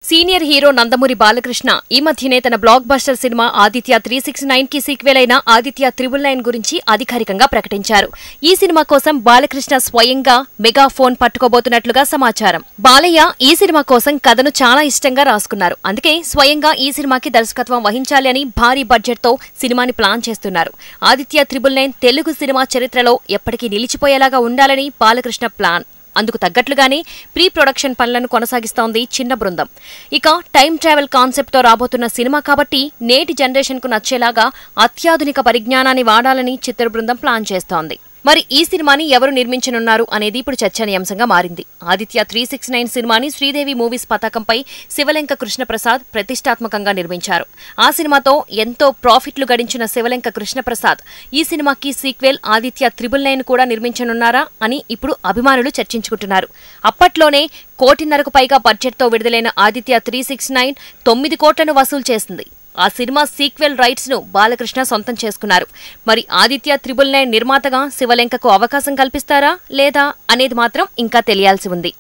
Senior hero Nandamuri Balakrishna ఈ మధ్యనే తన బ్లాక్ బస్టర్ సినిమా ఆదిత్య 369 కి సీక్వెల్ అయిన ఆదిత్య 999 గురించి అధికారికంగా ప్రకటించారు. ఈ సినిమా కోసం బాలకృష్ణ స్వయంగా మెగాఫోన్ పట్టుకోబోతున్నట్లుగా సమాచారం. బాలయ్య ఈ సినిమా కోసం కథను చాలా ఇష్టంగా రాసుకున్నారు. అందుకే స్వయంగా ఈ సినిమాకి దర్శకత్వం వహించాలి అని భారీ బడ్జెట్ తో సినిమాని ప్లాన్ చేస్తున్నారు. ఆదిత్య 999 తెలుగు సినిమా చరిత్రలో ఎప్పటికీ నిలిచిపోయేలాగా ఉండాలని బాలకృష్ణ ప్లాన్. అందుకు తగ్గట్లుగానే ప్రీ ప్రొడక్షన్ పనులను కొనసాగిస్తోంది చిన్న బృందం. ఇక టైం ట్రావెల్ కాన్సెప్ట్ తో రాబోతున్న సినిమా కాబట్టి నేటి జనరేషన్ కు నచ్చేలాగా అత్యాధునిక పరిజ్ఞానాన్ని వాడాలని చిత్ర బృందం ప్లాన్ చేస్తోంది. మరి ఈ సినిమాని ఎవరు నిర్మించనున్నారు అనేది ఇప్పుడు చర్చనీయాంశంగా మారింది. ఆదిత్య 369 సినిమాని శ్రీదేవి మూవీస్ పతాకంపై శివలెంక కృష్ణప్రసాద్ ప్రతిష్టాత్మకంగా నిర్మించారు. ఆ సినిమాతో ఎంతో ప్రాఫిట్లు గడించిన శివలెంక కృష్ణప్రసాద్ ఈ సినిమాకి సీక్వెల్ ఆదిత్య 999 కూడా నిర్మించనున్నారా అని ఇప్పుడు అభిమానులు చర్చించుకుంటున్నారు. అప్పట్లోనే 1.5 కోటి పైగా బడ్జెట్తో విడుదలైన ఆదిత్య 369 9 కోట్లను వసూలు చేసింది. ఆ సినిమా సీక్వెల్ రైట్స్ ను బాలకృష్ణ సొంతం చేసుకున్నారు. మరి ఆదిత్య 999 నిర్మాతగా శివలెంకకు అవకాశం కల్పిస్తారా లేదా అనేది మాత్రం ఇంకా తెలియాల్సి ఉంది.